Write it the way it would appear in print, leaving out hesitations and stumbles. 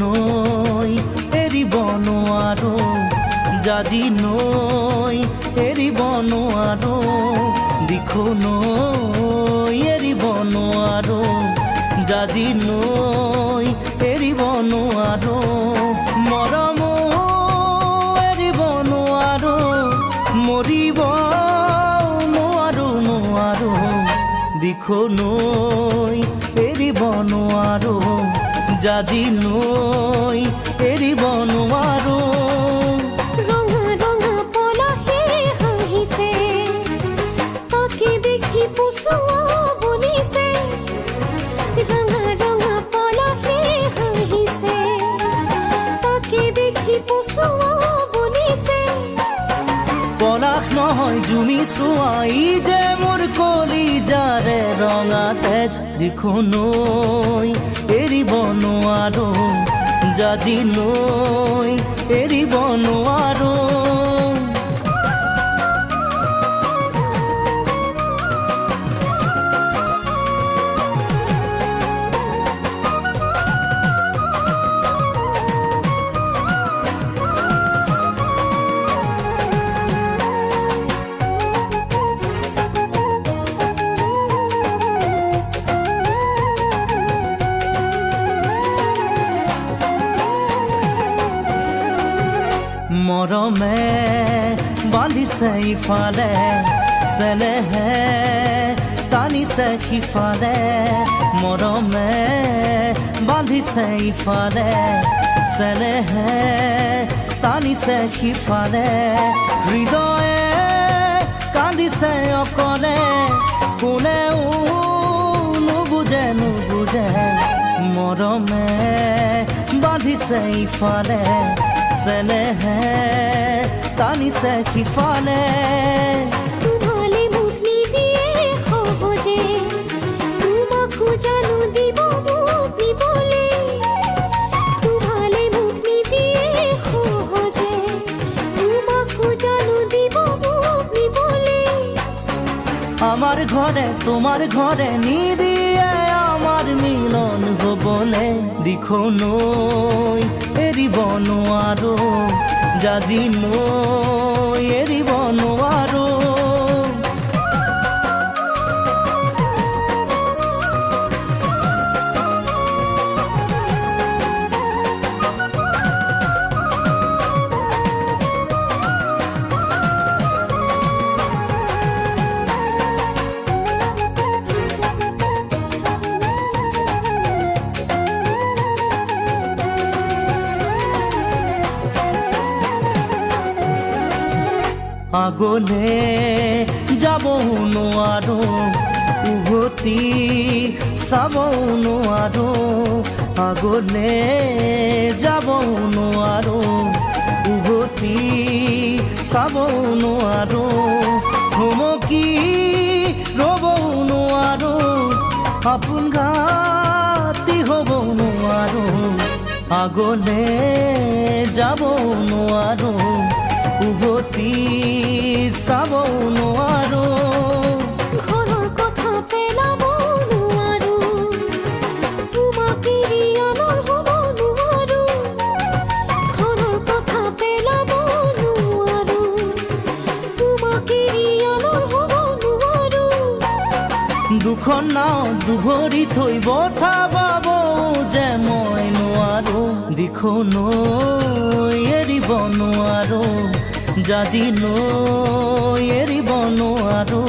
নৈ এৰিব নোৱাৰো জাজি নৈ এৰিব নোৱাৰো দিখো নৈ এৰিব নোৱাৰো জাজি নৈ এৰিব নোৱাৰো মৰম এৰিব নোৱাৰো মৰিব নোৱাৰো নোৱাৰো দিখো নৈ এৰিব নোৱাৰো জাজি নৈ এৰিব নোৱাৰো ৰঙা ৰঙা পলাশে হাঁহিছে তাকে দেখি পুচুৱা বলিছে ৰঙা ৰঙা পলাশে হাঁহিছে তাকে দেখি পুচুৱা বলিছে পলাশ নহয় জুমি চোৱাই যে মোৰ কলিজাৰে ৰঙা তেজ দিখো নৈ এৰিব নোৱাৰো জাজি নৈ এৰিব নোৱাৰো মৰমে বান্ধিছে ইফালে চেলেহে টানিছে সিফালে মৰমে বান্ধিছে ইফালে চেলেহে টানিছে সিফালে হৃদয়ে কান্দিছে অকলে কোনেও নুবুজে নুবুজে মৰমে বান্ধিছে ইফালে চেলেহে টানিছে সিফালে তোমালে মোক নিদিয়ে সহজে তোমাকো জানো দিব মোক নিবলে তোমালে মোক নিদিয়ে সহজে তোমাকো জানো দিব মোক নিবলে আমার ঘরে তোমার ঘরে নিদিয়ে আমার মিলন হবলে দিখো নৈ এৰিব নোৱাৰো জাজি নৈ এৰিব নোৱাৰো আগলে যাব নোৱাৰো উভতি চাব নোৱাৰো আগলে যাব নোৱাৰো উভতি চাব নোৱাৰো থমকি ৰ'ব নোৱাৰো আপোন ঘাটি হ'ব নোৱাৰো আগলে যাব নোৱাৰো উভতি চাব নোৱাৰো ঘৰৰ কথা পেলাব নোৱাৰো তোমাক এৰি অনৰ হ'ব নোৱাৰো ঘৰৰ কথা পেলাব নোৱাৰো তোমাক এৰি অনৰ হ'ব নোৱাৰো দুখন নাও দুভৰি থৈ বঠাব যে মই নোৱাৰো দিখো নৈ এৰিব নোৱাৰো জাজি নৈ এৰিব নোৱাৰো